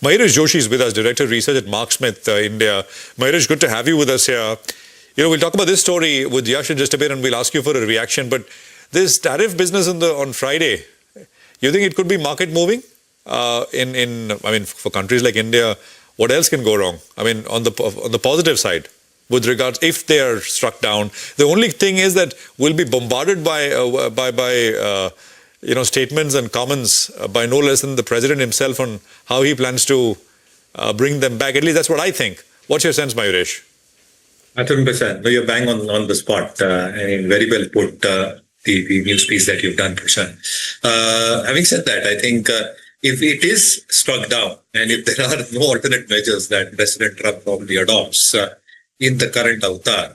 Mayuresh Joshi is with us, Director of Research at MarketSmith, India. Mayuresh, good to have you with us here. We'll talk about this story with Yash in just a bit and we'll ask you for a reaction. But this tariff business on Friday, you think it could be market moving? For countries like India, what else can go wrong? On the positive side, with regards if they are struck down, the only thing is that we'll be bombarded by statements and comments by no less than the president himself on how he plans to bring them back. At least that's what I think. What's your sense, Mayuresh? 100%. No, you're bang on the spot. Very well put, the news piece that you've done, Prashant. Having said that, I think if it is struck down and if there are no alternate measures that President Trump probably adopts in the current avatar,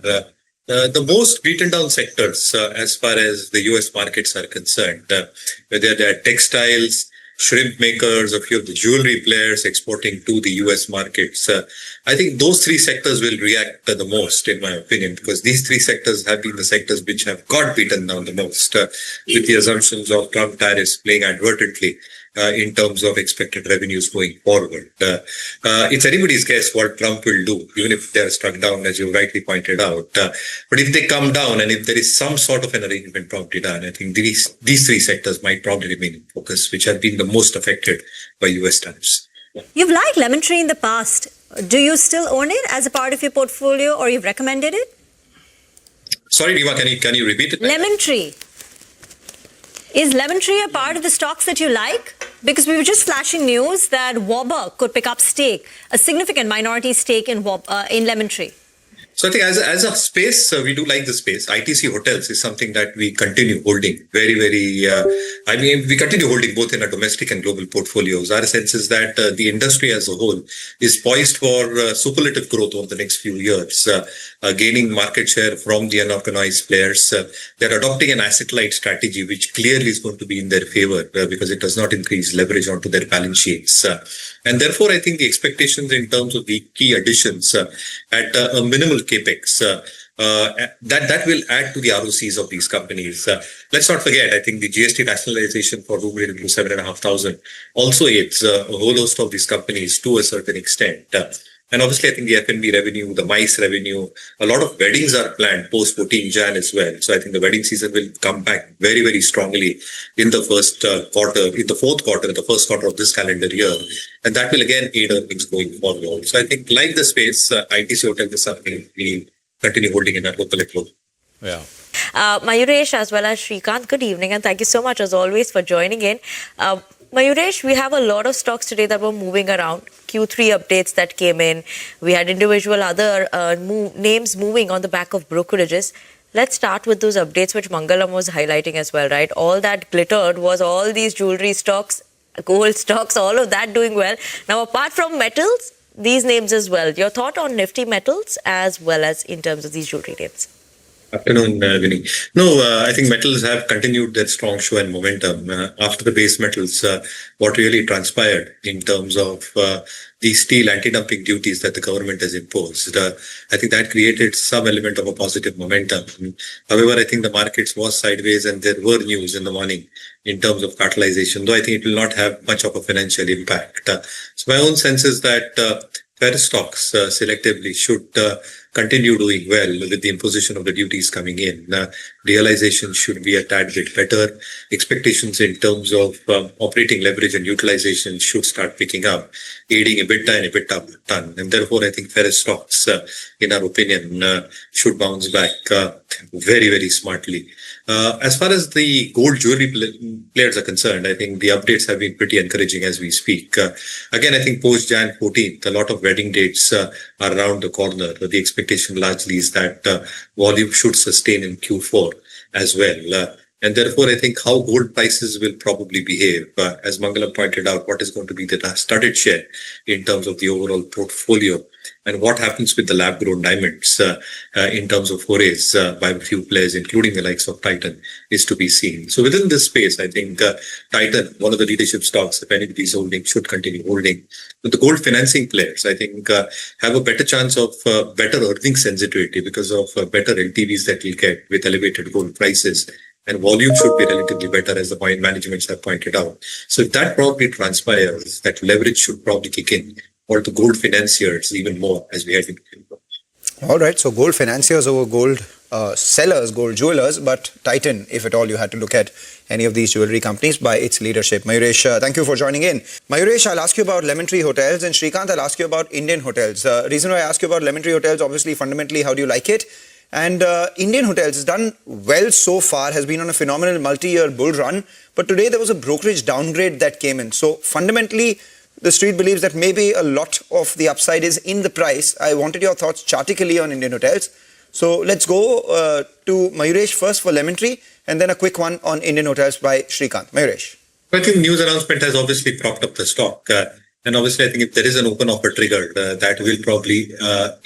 the most beaten down sectors as far as the US markets are concerned, whether they're textiles, shrimp makers, a few of the jewelry players exporting to the US markets, I think those three sectors will react the most, in my opinion, because these three sectors have been the sectors which have got beaten down the most with the assumptions of Trump tariffs playing advertently in terms of expected revenues going forward. It's anybody's guess what Trump will do, even if they're struck down, as you rightly pointed out. But if they come down and if there is some sort of an arrangement probably done, I think these three sectors might probably remain in focus, which have been the most affected by US tariffs. You've liked Lemon Tree in the past. Do you still own it as a part of your portfolio, or you've recommended it? Sorry, Rima, can you repeat it? Lemon Tree. Is Lemon Tree a part of the stocks that you like? Because we were just flashing news that Warburg could pick up a significant minority stake in Lemon Tree. So I think as a space, we do like the space. ITC hotels is something that we continue holding we continue holding both in our domestic and global portfolios. Our sense is that the industry as a whole is poised for superlative growth over the next few years, gaining market share from the unorganized players. They're adopting an asset-light strategy, which clearly is going to be in their favor because it does not increase leverage onto their balance sheets. And therefore, I think the expectations in terms of the key additions at a minimal capex, that will add to the ROCs of these companies. Let's not forget, I think the GST rationalization for room rate into 7,500 also aids a whole host of these companies to a certain extent. And obviously, I think the F&B revenue, the MICE revenue, a lot of weddings are planned post 14 Jan as well. So I think the wedding season will come back very, very strongly in the first quarter, in the first quarter of this calendar year. And that will again aid earnings going forward. So I think like the space, ITC Hotel is something we continue holding in our local and global. Yeah. Mayuresh as well as Srikanth, good evening and thank you so much as always for joining in. Mayuresh, we have a lot of stocks today that were moving around. Q3 updates that came in. We had individual other names moving on the back of brokerages. Let's start with those updates which Mangalam was highlighting as well, right? All that glittered was all these jewelry stocks, gold stocks, all of that doing well. Now, apart from metals, these names as well. Your thought on Nifty metals as well as in terms of these jewelry names? Afternoon, Vinny. No, I think metals have continued their strong show and momentum. After the base metals, what really transpired in terms of the steel anti-dumping duties that the government has imposed, I think that created some element of a positive momentum. However, I think the markets was sideways and there were news in the morning in terms of cartelization, though I think it will not have much of a financial impact. So my own sense is that ferrous stocks selectively should continue doing well with the imposition of the duties coming in. Realization should be a tad bit better. Expectations in terms of operating leverage and utilization should start picking up, aiding EBITDA and EBITDA per ton. And therefore, I think ferrous stocks, in our opinion, should bounce back very, very smartly. As far as the gold jewelry players are concerned, I think the updates have been pretty encouraging as we speak. Again, I think post Jan 14th, a lot of wedding dates are around the corner. The expectation largely is that volume should sustain in Q4 as well. And therefore, I think how gold prices will probably behave, as Mangalam pointed out, what is going to be the studded share in terms of the overall portfolio and what happens with the lab-grown diamonds in terms of forays by a few players, including the likes of Titan, is to be seen. So within this space, I think Titan, one of the leadership stocks, if anybody is holding, should continue holding. But the gold financing players, I think, have a better chance of better earning sensitivity because of better LTVs that we'll get with elevated gold prices and volume should be relatively better, as the point managements have pointed out. So if that probably transpires, that leverage should probably kick in, or the gold financiers even more as we head into Q4. All right, so gold financiers over gold sellers, gold jewelers, but Titan, if at all you had to look at any of these jewelry companies by its leadership. Mayuresh, thank you for joining in. Mayuresh, I'll ask you about Lemon Tree Hotels, and Srikanth, I'll ask you about Indian hotels. Reason why I ask you about Lemon Tree Hotels, obviously, fundamentally, how do you like it? And Indian hotels has done well so far, has been on a phenomenal multi-year bull run, but today there was a brokerage downgrade that came in. So fundamentally, the street believes that maybe a lot of the upside is in the price. I wanted your thoughts chartically on Indian hotels. So let's go to Mayuresh first for Lemon Tree, and then a quick one on Indian hotels by Srikanth. Mayuresh. I think news announcement has obviously propped up the stock. And obviously, I think if there is an open offer triggered, that will probably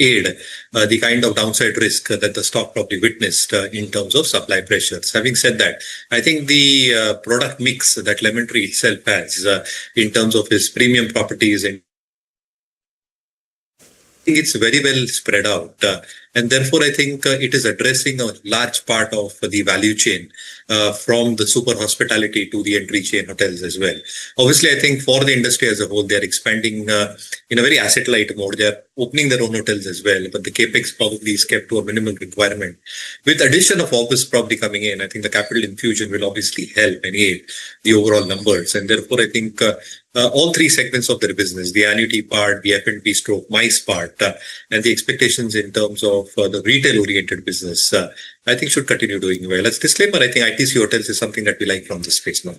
aid the kind of downside risk that the stock probably witnessed in terms of supply pressures. Having said that, I think the product mix that Lemon Tree itself has in terms of its premium properties, and I think it's very well spread out. And therefore, I think it is addressing a large part of the value chain from the super hospitality to the entry chain hotels as well. Obviously, I think for the industry as a whole, they are expanding in a very asset-light mode. They are opening their own hotels as well, but the capex probably is kept to a minimum requirement. With addition of office probably coming in, I think the capital infusion will obviously help and aid the overall numbers. And therefore, I think all three segments of their business, the annuity part, the F&P stroke MICE part, and the expectations in terms of the retail-oriented business, I think should continue doing well. As disclaimer, I think ITC hotels is something that we like from this space now.